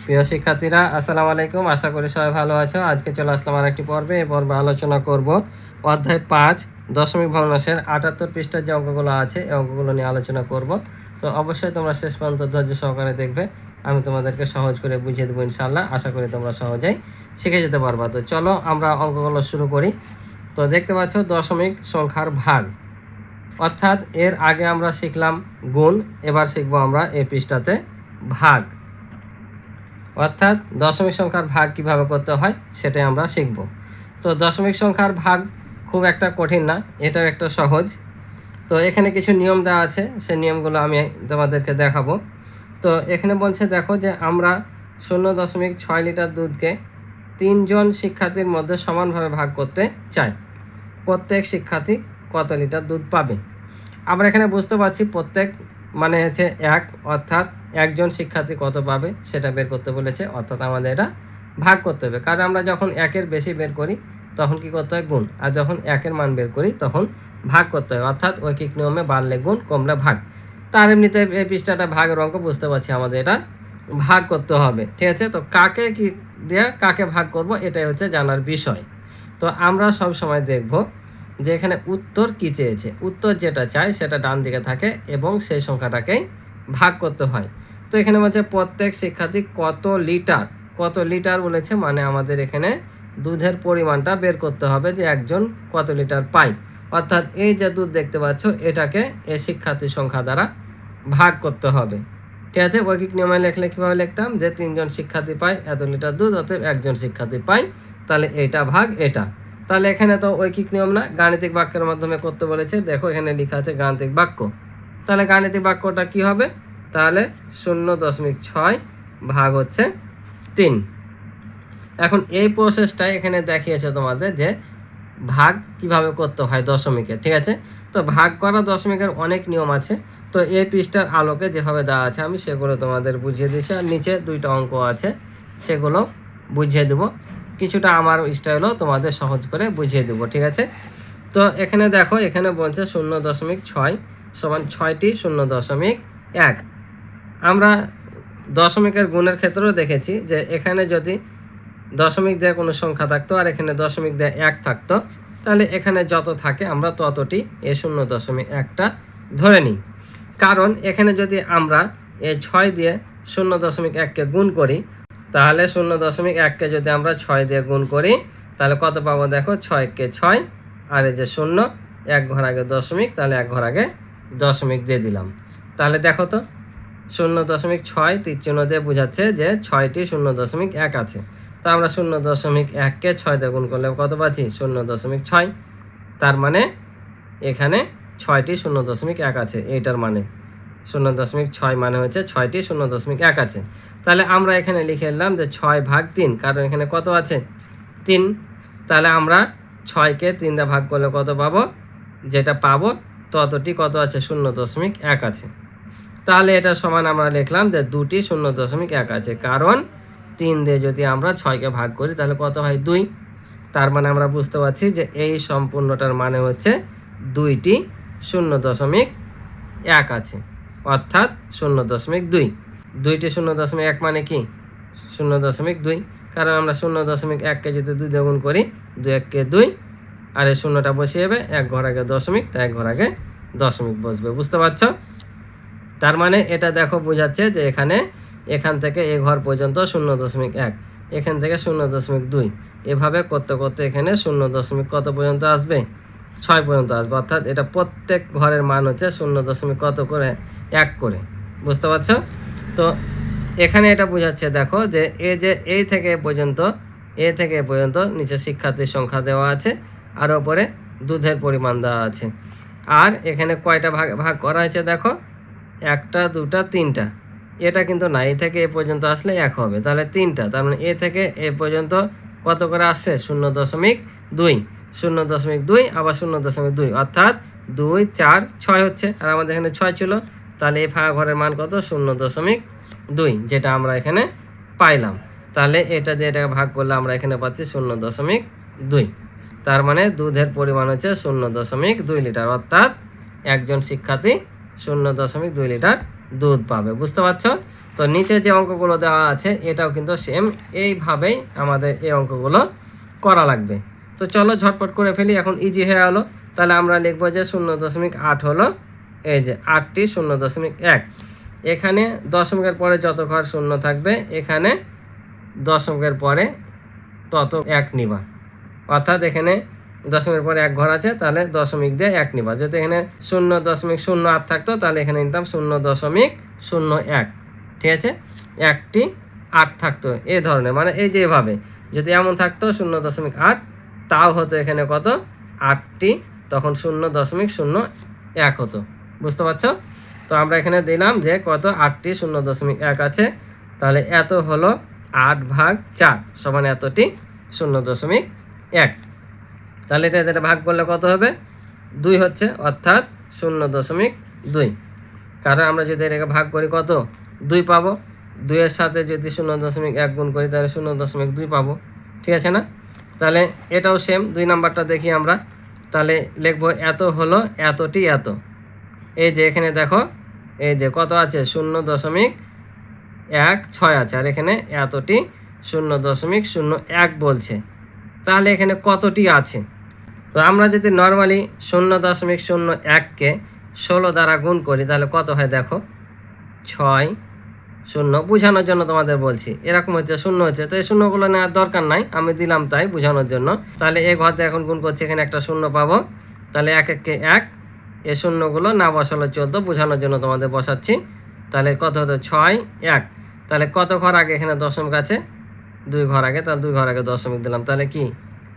প্রিয় শিক্ষার্থীরা, আসসালামু আলাইকুম। আশা করি সবাই ভালো আছো। আজকে চলে আসলাম আর একটি পর্বে। এই পর্বে আলোচনা করব অধ্যায় 5 দশমিক ভগ্নাংশের 78 পৃষ্ঠার যে অঙ্কগুলো আছে এই অঙ্কগুলো নিয়ে আলোচনা করব। তো অবশ্যই তোমরা শেষ পর্যন্ত ধৈর্য সহকারে দেখবে। আমি তোমাদেরকে সহজ করে বুঝিয়ে দেবো ইনশাআল্লাহ। আশা করি তোমরা সহজেই শিখে যেতে পারবা। তো চলো আমরা অঙ্কগুলো শুরু করি। তো দেখতে পাচ্ছ দশমিক সংখ্যার ভাগ, অর্থাৎ এর আগে আমরা শিখলাম গুণ, এবার শিখবো আমরা এই পৃষ্ঠাতে ভাগ। অর্থাৎ দশমিক সংখ্যার ভাগ কিভাবে করতে হয় সেটাই আমরা শিখব। তো দশমিক সংখ্যার ভাগ খুব একটা কঠিন না, এটাও একটা সহজ। তো এখানে কিছু নিয়ম দেওয়া আছে, সেই নিয়মগুলো আমি তোমাদেরকে দেখাবো। তো এখানে বলছে দেখো যে আমরা 0.6 লিটার দুধকে 3 জন শিক্ষার্থীর মধ্যে সমানভাবে ভাগ করতে চাই। প্রত্যেক শিক্ষার্থী কত লিটার দুধ পাবে? আমরা এখানে বুঝতে পারছি প্রত্যেক মানে হচ্ছে এক, অর্থাৎ একজন শিক্ষার্থী কত পাবে সেটা বের করতে বলেছে। অর্থাৎ আমাদের এটা ভাগ করতে হবে, কারণ আমরা যখন একের বেশি বের করি তখন কি করতে হয়? গুণ। আর যখন একের মান বের করি তখন ভাগ করতে হয়। অর্থাৎ ঐকিক নিয়মে বাড়লে গুণ, কমলে ভাগ। তার এমনিতে এই পৃষ্ঠাটা ভাগের অঙ্ক, বুঝতে পারছি আমাদের এটা ভাগ করতে হবে। ঠিক আছে, তো কাকে কি দিয়ে কাকে ভাগ করব এটাই হচ্ছে জানার বিষয়। তো আমরা সব সময় দেখব যে এখানে উত্তর কি চেয়েছে। উত্তর যেটা চাই সেটা ডান দিকে থাকে এবং সেই সংখ্যাটাকেই ভাগ করতে হয়। তো এখানে বলছে প্রত্যেক শিক্ষার্থী কত লিটার, কত লিটার বলেছে, মানে আমাদের এখানে দুধের পরিমাণটা বের করতে হবে যে একজন কত লিটার পায়। অর্থাৎ এই যে দুধ দেখতে পাচ্ছ এটাকে এই শিক্ষার্থী সংখ্যা দ্বারা ভাগ করতে হবে। ঠিক আছে, ঐকিক নিয়মে লিখলে কীভাবে লিখতাম যে 3 জন শিক্ষার্থী পায় এত লিটার দুধ, অতএব একজন শিক্ষার্থী পায়, তাহলে এটা ভাগ এটা। তাহলে এখানে তো ঐকিক নিয়ম না, গাণিতিক বাক্যের মাধ্যমে করতে বলেছে। দেখো এখানে লেখা আছে গাণিতিক বাক্য। তাহলে গাণিতিক বাক্যটা কি হবে? তাহলে 0.6 ভাগ হচ্ছে 3। এখন এই প্রসেসটাই এখানে দেখিয়েছে তোমাদের যে ভাগ কিভাবে করতে হয় দশমিকে। ঠিক আছে, তো ভাগ করা দশমিকের অনেক নিয়ম আছে। তো এই পৃষ্ঠার আলোকে যেভাবে দেওয়া আছে আমি সেগুলো তোমাদের বুঝিয়ে দিচ্ছি, আর নিচে 2টা অঙ্ক আছে সেগুলো বুঝিয়ে দেবো। কিছুটা আমার স্টাইলও তোমাদের সহজ করে বুঝিয়ে দেবো। ঠিক আছে, তো এখানে দেখো এখানে বলছে 0.6 সমান 6টি 0.1। আমরা দশমিকের গুণের ক্ষেত্রেও দেখেছি যে এখানে যদি দশমিক দিয়ে কোনো সংখ্যা থাকতো আর এখানে দশমিক দিয়ে 1 থাকতো, তাহলে এখানে যত থাকে আমরা ততটি এ 0.1টা ধরে নিই। কারণ এখানে যদি আমরা এই 6 দিয়ে 0.1কে গুণ করি, তাহলে 0.1কে যদি আমরা 6 দিয়ে গুণ করি তাহলে কত পাবো? দেখো 6কে 6, আর এই যে 0, 1 ঘর আগে দশমিক, তাহলে 1 ঘর আগে দশমিক দিয়ে দিলাম। তাহলে দেখো তো 0.6 তীর চিহ্ন দিয়ে বোঝাচ্ছে যে 6টি 0.1 আছে। তো আমরা 0.1কে 6 দিয়ে গুণ করলে কত পাচ্ছি? 0.6। তার মানে এখানে 6টি 0.1 আছে। এইটার মানে 0.6 মানে হচ্ছে 6টি 0.1 আছে। তাহলে আমরা এখানে লিখে নিলাম যে 6 ভাগ 3, কারণ এখানে কত আছে? 3। তাহলে আমরা 6কে 3 দিয়ে ভাগ করলে কত পাবো? যেটা পাবো ততটি কত আছে? 0.1 আছে। তাহলে এটা সমান আমরা লিখলাম যে 2টি 0.1 আছে, কারণ 3 দিয়ে যদি আমরা 6কে ভাগ করি তাহলে কত হয়? 2। তার মানে আমরা বুঝতে পারছি যে এই সম্পূর্ণটার মানে হচ্ছে 2টি 0.1 আছে, অর্থাৎ 0.2। 2টি 0.1 মানে কি? 0.2, কারণ আমরা 0.1কে যদি 2 দিয়ে গুণ করি, 2 1কে 2, আর এই শূন্যটা বসিয়ে যাবে 1 ঘর আগে দশমিক, তাই 1 ঘর আগে দশমিক বসবে। বুঝতে পারছো? তার মানে এটা দেখো বোঝাচ্ছে যে এখান থেকে এ ঘর পর্যন্ত 0.1, এখান থেকে 0.2, এভাবে করতে করতে এখানে 0. কত পর্যন্ত আসবে? 6 পর্যন্ত আসবে। অর্থাৎ এটা প্রত্যেক ঘরের মান হচ্ছে 0. কত করে? 1 করে। বুঝতে পারছো? তো এখানে এটা বোঝাচ্ছে দেখো যে এই থেকে এ পর্যন্ত নিচে শিক্ষার্থীর সংখ্যা দেওয়া আছে, আর ওপরে দুধের পরিমাণ দেওয়া আছে। আর এখানে কয়টা ভাগ করা হয়েছে দেখো? 1টা 2টা 3টা। এটা কিন্তু না, এ থেকে এ পর্যন্ত আসলে 1 হবে, তাহলে 3টা। তার মানে এ থেকে এ পর্যন্ত কত করে আসছে? 0.2, 0.2 আবার 0.2, অর্থাৎ 2 4 6 হচ্ছে। আর আমাদের এখানে 6 ছিল, তাহলে এই ফাঁকা ঘরের মান কত? 0.2, যেটা আমরা এখানে পাইলাম। তাহলে এটা দিয়ে এটাকে ভাগ করলে আমরা এখানে পাচ্ছি 0.2। তার মানে দুধের পরিমাণ হচ্ছে 0.2 লিটার, অর্থাৎ একজন শিক্ষার্থী 0.2 লিটার দুধ পাবে। বুঝতে পারছো? তো নিচে যে অঙ্কগুলো দেওয়া আছে এটাও কিন্তু সেম এইভাবেই আমাদের এই অঙ্কগুলো করা লাগবে। তো চলো ঝটপট করে ফেলি, এখন ইজি হয়ে গেলো। তাহলে আমরা লিখবো যে 0.8 হলো এই যে 8টি 0.1। এখানে দশমিকের পরে যত ঘর শূন্য থাকবে এখানে দশমিকের পরে তত 1 নিবা, অর্থাৎ এখানে দশমিকের পরে 1 ঘর আছে তাহলে দশমিক দিয়ে 1 নিবা। যদি এখানে 0.08 থাকতো তাহলে এখানে নিতাম 0.01, ঠিক আছে। 1টি 8 থাকতো এই ধরনের, মানে এই যে এভাবে যদি এমন থাকতো 0.8 তাও হতো এখানে কত 8টি, তখন 0.01 হতো। বুঝতে পারছো? তো আমরা এখানে দিলাম যে কত 8টি 0.1 আছে, তাহলে এত হলো 8/4 সমান এতটি 0.1। তাহলে এটা ভাগ করলে কত হবে 2 হচ্ছে, অর্থাৎ 0.2। কারণ আমরা যদি এটাকে ভাগ করি কত 2 পাবো, 2 এর সাথে যদি 0.1 গুণ করি তাহলে 0.2 পাবো, ঠিক আছে না? তাহলে এটাও সেম, 2 নাম্বারটা দেখি আমরা। তাহলে লিখবো এত হলো এতটি এত, এই যে এখানে দেখো এই যে কত আছে 0.16 আছে, আর এখানে এতটি 0.01 বলছে, তাহলে এখানে কতটি আছে। তো আমরা যদি নর্মালি 0.01কে 16 দ্বারা গুণ করি তাহলে কত হয় দেখো 6 0, বোঝানোর জন্য তোমাদের বলছি। এরকম হচ্ছে 0 হচ্ছে, তো এই শূন্যগুলো নেওয়ার দরকার নাই, আমি দিলাম তাই বোঝানোর জন্য। তাহলে এই ঘরতে এখন গুণ করছি, এখানে একটা 0 পাবো, তাহলে 1 1 কে 1, এই শূন্যগুলো না বসালে চলতো, বোঝানোর জন্য তোমাদের বসাচ্ছি। তাহলে কত হতো 6 1, তাহলে কত ঘর আগে এখানে দশমিক আছে 2 ঘর আগে, তাহলে 2 ঘর আগে দশমিক দিলাম। তাহলে কি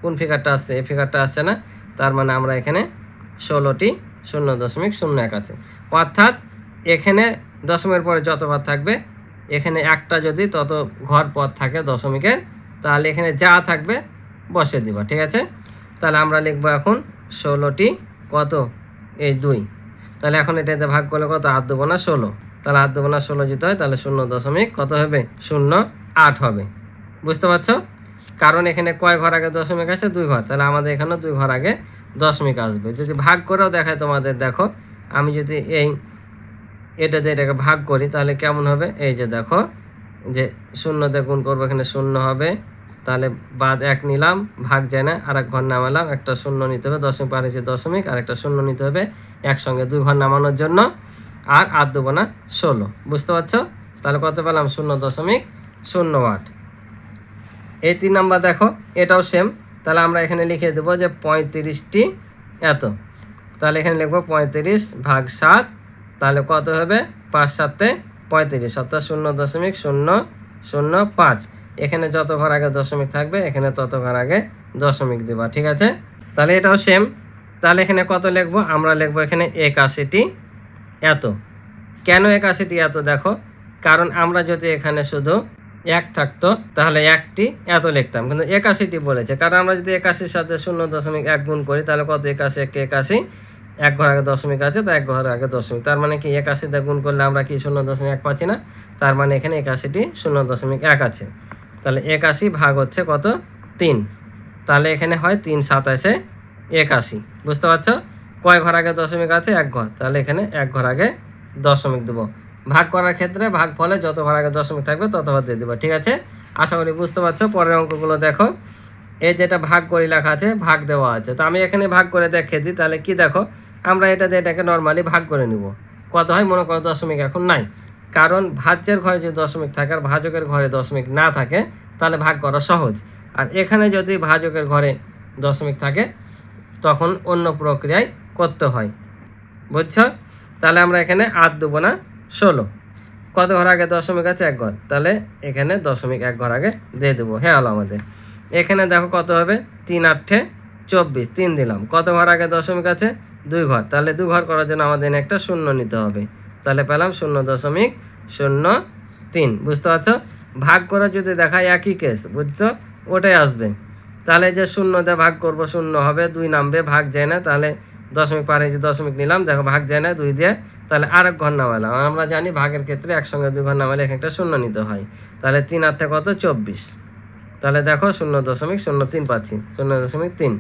কোন ফিগারটা আসছে, এই ফিগারটা আসছে না, তার মানে আমরা এখানে 16টি 0.01 আছে। অর্থাৎ এখানে দশমিকের পরে যত ঘর থাকবে এখানে একটা যদি তত ঘর পদ থাকে দশমিকের, তাহলে এখানে যা থাকবে বসে দিবা, ঠিক আছে। তাহলে আমরা লিখবো এখন 16টি কত এই 2, তাহলে এখন এটাতে ভাগ করলে কত 8 2 না 16, তাহলে 8 2 না 16 যদি হয় তাহলে 0. কত হবে 08 হবে। বুঝতে পারছো? কারণ এখানে কয় ঘর আগে দশমিক আছে 2 ঘর, তাহলে আমাদের এখানে 2 ঘর আগে দশমিক আসবে। যদি ভাগ করেও দেখায় তোমাদের, দেখো আমি যদি এটাতে এটাকে ভাগ করি তাহলে কেমন হবে, এই যে দেখো যে 0 দিয়ে গুণ করবো, এখানে 0 হবে, তাহলে বাদ 1 নিলাম, ভাগ যায় না, আর এক ঘর নামালাম, একটা 0 নিতে হবে, দশমিক পার হয়েছে দশমিক, আর একটা 0 নিতে হবে একসঙ্গে 2 ঘর নামানোর জন্য, আর 8 2 না 16। বুঝতে পারছো? তাহলে কত পেলাম 0.08। এই 3 নাম্বার দেখো এটাও সেম, তাহলে আমরা এখানে লিখে দেবো যে 35টি এত, তাহলে এখানে লিখবো 35/7, তাহলে কত হবে 5 7 35, অর্থাৎ 0.005। এখানে যত ঘর আগে দশমিক থাকবে এখানে তত ঘর আগে দশমিক দেবা, ঠিক আছে। তাহলে এটাও সেম, তাহলে এখানে কত লিখবো, আমরা লিখবো এখানে 81টি এত। কেন 81টি এত দেখো, কারণ আমরা যদি এখানে শুধু 1 থাকতো তাহলে 1টি এত লিখতাম, কিন্তু 81টি বলেছে, কারণ আমরা যদি 81-র সাথে 0.1 গুণ করি তাহলে কত 81 1 81, 1 ঘর আগে দশমিক আছে তো 1 ঘর আগে দশমিক, তার মানে কি 81 দিয়ে গুণ করলে আমরা কি 0.1 পাচ্ছি না, তার মানে এখানে 81টি 0.1 আছে। তাহলে 81 ভাগ হচ্ছে কত 3, তাহলে এখানে হয় 3 27 81। বুঝতে পারছো? কয় ঘর আগে দশমিক আছে 1 ঘর, তাহলে এখানে 1 ঘর আগে দশমিক দেবো। ভাগ করার ক্ষেত্রে ভাগ ফলে যত ঘর আগে দশমিক থাকবে তত ঘর দিয়ে দেবো, ঠিক আছে। আশা করি বুঝতে পারছো। পরের অঙ্কগুলো দেখো, এই যেটা ভাগ করে লেখা আছে ভাগ দেওয়া আছে, তো আমি এখানে ভাগ করে দেখিয়ে দিই। তাহলে কি দেখো, আমরা এটাকে নর্মালি ভাগ করে নিব, কত হয় মনে করো দশমিক এখন নাই, কারণ ভাজ্যের ঘরে যদি দশমিক থাকে আর ভাজকের ঘরে দশমিক না থাকে তাহলে ভাগ করা সহজ, আর এখানে যদি ভাজকের ঘরে দশমিক থাকে তখন অন্য প্রক্রিয়ায় করতে হয়। বুঝছো? তাহলে আমরা এখানে 8 2 না 16, কত ঘর আগে দশমিক আছে 1 ঘর, তাহলে এখানে দশমিক 1 ঘর আগে দিয়ে দেবো। হ্যাঁ হলো আমাদের। এখানে দেখো কত হবে 3 8 24, 3 দিলাম, কত ঘর আগে দশমিক আছে 2 ঘর, তাহলে 2 ঘর করার জন্য আমাদের একটা 0 নিতে হবে, তাহলে পেলাম 0.03। বুঝতে পারছো? ভাগ করে যদি দেখায় একই কেস, বুঝছো, ওটাই আসবে। তাহলে যে 0 দিয়ে ভাগ করব 0 হবে, 2 নামবে, ভাগ যায় না, তাহলে দশমিক পার হয়েছে দশমিক নিলাম, দেখো ভাগ যায় না 2 দিয়ে, তাহলে আরেক ঘর নামালাম। আমরা জানি ভাগের ক্ষেত্রে একসঙ্গে 2 ঘর নামালে এখানে একটা 0 নিতে হয়, তাহলে 3 8 কত 24, তাহলে দেখো 0.03 পাচ্ছি, 0.3।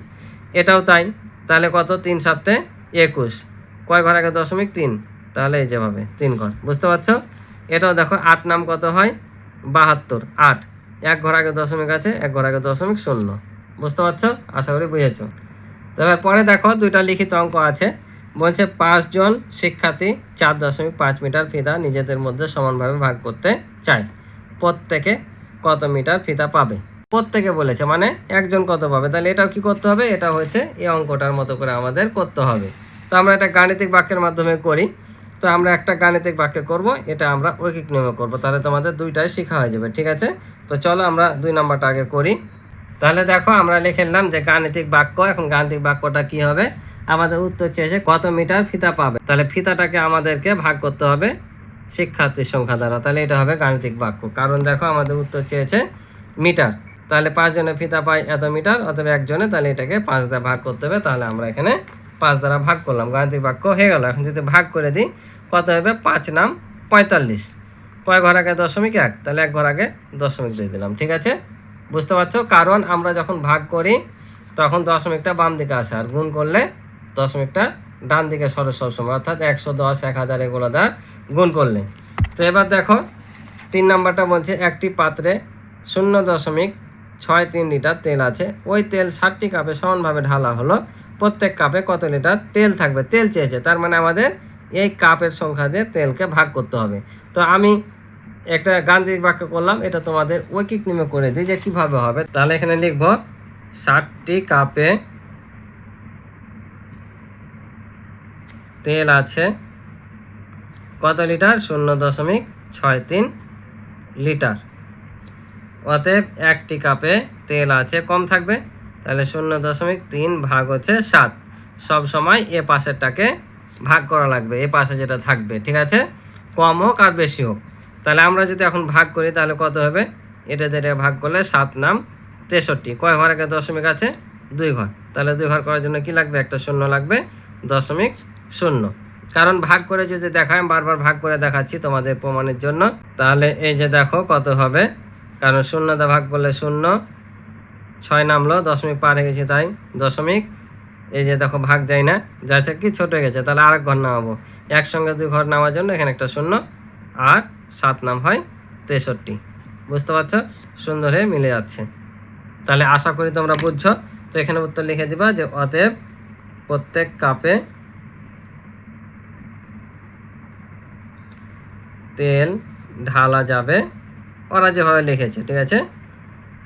এটাও তাই, তাহলে কত 3 7 21, কয় ঘর আগে দশমিক 3, তাহলে এই যেভাবে 3 ঘর। বুঝতে পারছো? এটাও দেখো 8 নাম কত হয় 72, 8 এক ঘর আগে দশমিক আছে, এক ঘর আগে দশমিক শূন্য। বুঝতে পারছো? আশা করি বুঝেছো। তবে পরে দেখো দুইটা লিখিত অঙ্ক আছে, বলছে 5 জন শিক্ষার্থী 4.5 মিটার ফিতা নিজেদের মধ্যে সমানভাবে ভাগ করতে চায়, প্রত্যেকে কত মিটার ফিতা পাবে। প্রত্যেকে বলেছে মানে একজন কত পাবে, তাহলে এটাও কি করতে হবে, এটা হচ্ছে এই অঙ্কটার মতো করে আমাদের করতে হবে। তো আমরা এটা গাণিতিক বাক্যের মাধ্যমে করি। তো আমরা একটা গাণিতিক বাক্য করব, এটা আমরা ঐকিক নিয়মে করব, তাহলে তোমাদের দুইটাই শেখা হয়ে যাবে। ঠিক আছে, তো চলো আমরা 2 নাম্বারটা আগে করি। তাহলে দেখো আমরা লিখে নিলাম যে গাণিতিক বাক্য। এখন গাণিতিক বাক্যটা কি হবে, আমাদের উত্তর চেয়েছে কত মিটার ফিতা পাবে, তাহলে ফিতাটাকে আমাদেরকে ভাগ করতে হবে শিক্ষার্থীর সংখ্যা দ্বারা, তাহলে এটা হবে গাণিতিক বাক্য। কারণ দেখো আমাদের উত্তর চেয়েছে মিটার, তাহলে 5 জনে ফিতা পায় এত মিটার, অথবা একজনে, তাহলে এটাকে 5 দ্বারা ভাগ করতে হবে। তাহলে আমরা এখানে 5 দ্বারা ভাগ করলাম, গাণিতিক বাক্য হয়ে গেল। এখন যদি ভাগ করে দিই কত হবে, 5 নাম 45, কয় ঘর আগে দশমিক 1, তাহলে এক ঘর আগে দশমিক দিয়ে দিলাম। ঠিক আছে, বুঝতে পারছো? কারণ আমরা যখন ভাগ করি তখন দশমিকটা বাম দিকে আসে, আর গুণ করলে দশমিকটা ডান দিকে সরে সবসময়, অর্থাৎ 110, 1000 এগুলো দ্বারা গুণ করলে। তো এবার দেখো 3 নাম্বারটা বলছে একটি পাত্রে 0.63 লিটার তেল আছে, ওই তেল 60টি কাপে সমানভাবে ঢালা হলো, প্রত্যেক কাপে কত লিটার তেল থাকবে, তেল চেয়েছে, তার মানে আমাদের এই কাপের সংখ্যা দিয়ে তেলকে ভাগ করতে হবে। তো আমি একটা গাণিতিক বাক্য করলাম, এটা তোমাদের ঐকিক নিয়মে করে দিই যে কিভাবে হবে। তাহলে এখানে লিখবো 60টি কাপে তেল আছে কত লিটার, 0.63 লিটার, অতএব একটি কাপে তেল আছে কম থাকবে, তাহলে 0.3 ভাগ হচ্ছে 7, সব সময় এ পাশেরটাকে ভাগ করা লাগবে, এ পাশে যেটা থাকবে। ঠিক আছে, কম হোক আর বেশি হোক। তাহলে আমরা যদি এখন ভাগ করি তাহলে কত হবে, এটা দিয়ে ভাগ করলে 7 নাম 63, কয় ঘর আগে দশমিক আছে 2 ঘর, তাহলে 2 ঘর করার জন্য কি লাগবে, একটা শূন্য লাগবে, 0.0। কারণ ভাগ করে যদি দেখায়, বারবার ভাগ করে দেখাচ্ছি তোমাদের প্রমাণের জন্য। তাহলে এই যে দেখো কত হবে, কারণ 0 দিয়ে ভাগ করলে 0, 6 নামলো, দশমিক পার হয়ে গেছে তাই দশমিক, এই যে দেখো ভাগ যায় না, যাচ্ছে কি ছোট হয়ে গেছে, তাহলে আরেক ঘর নামাবো, একসঙ্গে 2 ঘর নামার জন্য এখানে একটা 0, আর 7 নাম হয় 63। বুঝতে পারছো, সুন্দর হয়ে মিলে যাচ্ছে। তাহলে আশা করি তোমরা বুঝছো। তো এখানে উত্তর লিখে দিবা যে অতএব প্রত্যেক কাপে তেল ঢালা যাবে, ওরা যেভাবে লিখেছে। ঠিক আছে,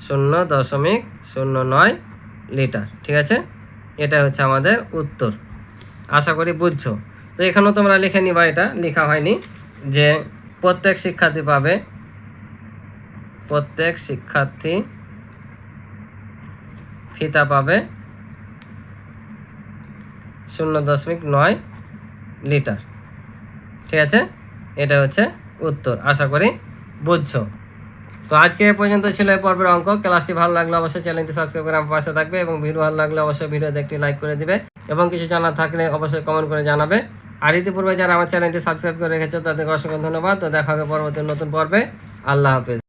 0.09 লিটার। ঠিক আছে, এটা হচ্ছে আমাদের উত্তর। আশা করি বুঝছো। তো এখানেও তোমরা লিখে নিবা, এটা লেখা হয়নি, যে প্রত্যেক শিক্ষার্থী পাবে, প্রত্যেক শিক্ষার্থী ফিতা পাবে 0.9 লিটার। ঠিক আছে, এটা হচ্ছে উত্তর। আশা করি বুঝছো। তো আজকে এ পর্যন্ত ছিল এই পর্বের অঙ্ক। ক্লাসটি ভালো লাগলে অবশ্যই চ্যানেলটি সাবস্ক্রাইব করে আমার পাশে থাকবে, এবং ভিডিও ভালো লাগলে অবশ্যই ভিডিওতে একটি লাইক করে দিবে, এবং কিছু জানার থাকলে অবশ্যই কমেন্ট করে জানাবে। আর ইতিপূর্বে যারা আমার চ্যানেলটি সাবস্ক্রাইব করে রেখেছো তাদেরকে অসংখ্য ধন্যবাদ। তো দেখা হবে পরবর্তী নতুন পর্বে। আল্লাহ হাফেজ।